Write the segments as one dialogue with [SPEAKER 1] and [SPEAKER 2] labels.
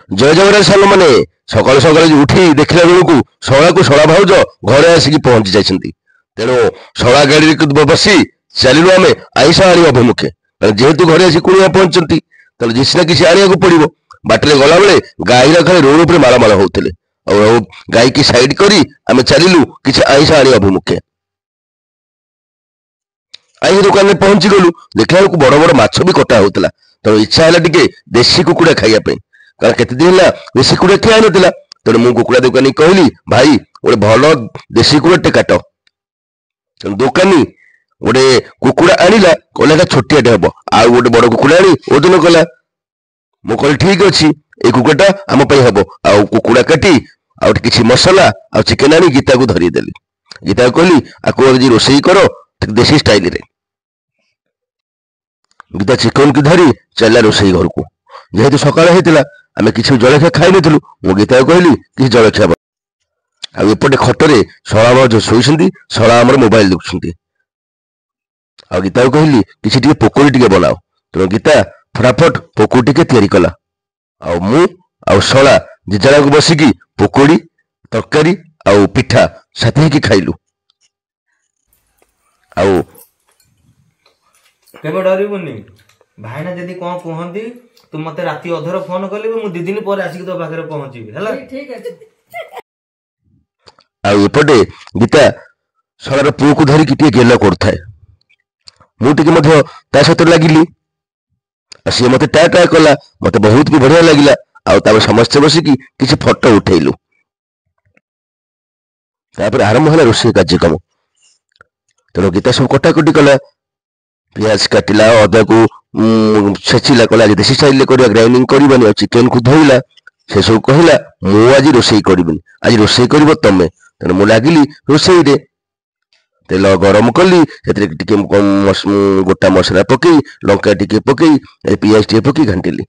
[SPEAKER 1] ଜୟ ଜଗନ୍ନାଥ ସାଙ୍ଗମାନେ। ସକାଳୁ ସକାଳୁ ଉଠି ଦେଖିଲା ବେଳକୁ ଶଳାକୁ ଶଳା ଭାଉଜ ଘରେ ଆସିକି ପହଞ୍ଚି ଯାଇଛନ୍ତି। ତେଣୁ ଶଳା ଗାଡିରେ ବସି ଚାଲିଲୁ ଆମେ ଆଇଁଷ ଆଣିବା ଅଭିମୁଖେ। ଯେହେତୁ ଘରେ ଆସି କୁଣିଆ ପହଞ୍ଚିଛନ୍ତି ତାହେଲେ କିଛି ନା କିଛି ଆଣିବାକୁ ପଡିବ। ବାଟରେ ଗଲାବେଳେ ଗାଈର ଖାଲି ରୋଡ ଉପରେ ମାଳ ମାଳ ହଉଥିଲେ। ଆଉ ଗାଈକି ସାଇଡ କରି ଆମେ ଚାଲିଲୁ କିଛି ଆଇଁଷ ଆଣିବା ଅଭିମୁଖେ। ଆଇଁଷ ଦୋକାନରେ ପହଞ୍ଚି ଗଲୁ। ଦେଖିଲା ବେଳକୁ ବଡ ବଡ ମାଛ ବି କଟା ହଉଥିଲା। ତେଣୁ ଇଚ୍ଛା ହେଲା ଟିକେ ଦେଶୀ କୁକୁଡ଼ା ଖାଇବା ପାଇଁ, କାରଣ କେତେ ଦିନ ହେଲା ଦେଶୀ କୁକୁଡ଼ା ଖିଆ ହେଇନଥିଲା। ତେଣୁ ମୁଁ କୁକୁଡ଼ା ଦୋକାନୀ କହିଲି, ଭାଇ ଗୋଟେ ଭଲ ଦେଶୀ କୁକୁଡ଼ାଟେ କାଟ। ତେଣୁ ଦୋକାନୀ ଗୋଟେ କୁକୁଡ଼ା ଆଣିଲା, କହିଲା ଏଟା ଛୋଟିଆଟେ ହବ। ଆଉ ଗୋଟେ ବଡ କୁକୁଡ଼ା ଆଣି ଓଜନ କଲା। ମୁଁ କହିଲି ଠିକ ଅଛି, ଏଇ କୁକୁଡ଼ାଟା ଆମ ପାଇଁ ହବ। ଆଉ କୁକୁଡ଼ା କାଟି ଆଉ କିଛି ମସଲା ଆଉ ଚିକେନ ଆଣି ଗୀତାକୁ ଧରିଦେଲି। ଗୀତାକୁ କହିଲି ଆକୁ ଆଜି ରୋଷେଇ କର ଦେଶୀ ଷ୍ଟାଇଲରେ। ଗୀତା ଚିକେନକୁ ଧରି ଚାଲିଲା ରୋଷେଇ ଘରକୁ। ଯେହେତୁ ସକାଳ ହେଇଥିଲା ଆମେ କିଛି ଜଳଖିଆ ଖାଇନଥିଲୁ, ମୁଁ ଗୀତାକୁ କହିଲି କିଛି ଜଳଖିଆ। ଆଉ ଏପଟେ ଖଟରେ ଶଳା ଭାଉଜ ଶୋଇଛନ୍ତି, ଶଳା ଆମର ମୋବାଇଲ ଦେଖୁଛନ୍ତି। ଆଉ ଗୀତାକୁ କହିଲି କିଛି ଟିକେ ପକୁଡି ଟିକେ ବନାଅ। ତେଣୁ ଗୀତା ଫଟାଫଟ ପକୁଡି ଟିକେ ତିଆରି କଲା। ଆଉ ମୁଁ ଆଉ ଶଳା ଦିଜଣକୁ ବସିକି ପକୁଡି, ତରକାରୀ ଆଉ ପିଠା ସାଥି ହେଇକି ଖାଇଲୁ। ଆଉ
[SPEAKER 2] କେବେ ଡରିବୁନି, ଭାଇନା ଯଦି କଣ କୁହନ୍ତି ତୁ ମତେ ରାତି ଅଧର ଫୋନ କଲେ ମୁଁ 2 ଦିନ ପରେ ଆସିକି ତୋ ପାଖରେ ପହଞ୍ଚିବି ହେଲା।
[SPEAKER 1] ଆଉ ଏପଟେ ଗୀତା ଶଳାର ପୁଅକୁ ଧରିକି ଟିକେ ଗେଲ କରୁଥାଏ। ମୁଁ ଟିକେ ମଧ୍ୟ ତା ସହିତ ଲାଗିଲି। ଆଉ ସିଏ ମତେ ଟା ଟା କଲା, ମତେ ବହୁତ ବି ବଢିଆ ଲାଗିଲା। ଆଉ ତାପରେ ସମସ୍ତେ ବସିକି କିଛି ଫଟୋ ଉଠେଇଲୁ। ତାପରେ ଆରମ୍ଭ ହେଲା ରୋଷେଇ କାର୍ଯ୍ୟକ୍ରମ। ତେଣୁ ଗୀତା ସବୁ କଟାକଟି କଲା, ପିଆଜ କାଟିଲା, ଅଦାକୁ ଛେଚିଲା, କହିଲା ଆଜି ଦେଶୀ ଷ୍ଟାଇଲରେ କରିବା, ଗ୍ରାଇଣ୍ଡିଙ୍ଗ କରିବାନି। ଆଉ ଚିକେନକୁ ଧୋଇଲା। ସେ ସବୁ କହିଲା ମୁଁ ଆଜି ରୋଷେଇ କରିବିନି, ଆଜି ରୋଷେଇ କରିବ ତମେ। ତେଣୁ ମୁଁ ଲାଗିଲି ରୋଷେଇରେ। ତେଲ ଗରମ କଲି, ସେଥିରେ ଟିକେ ଗୋଟା ମସଲା ପକେଇ, ଲଙ୍କା ଟିକେ ପକେଇ, ପିଆଜ ଟିକେ ପକେଇ ଘାଣ୍ଟିଲି।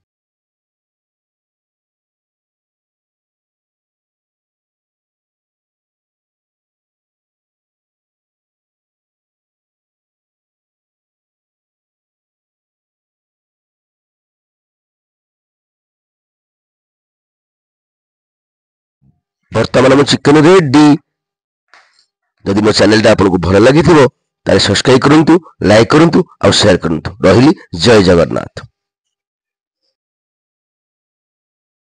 [SPEAKER 1] ବର୍ତ୍ତମାନ ମୋ ଚିକେନ ରେଡି। ଯଦି ମୋ ଚ୍ୟାନେଲଟା ଆପଣଙ୍କୁ ଭଲ ଲାଗିଥିବ ତାହେଲେ ସବସ୍କ୍ରାଇବ କରନ୍ତୁ, ଲାଇକ୍ କରନ୍ତୁ ଆଉ ସେୟାର କରନ୍ତୁ। ରହିଲି, ଜୟ ଜଗନ୍ନାଥ।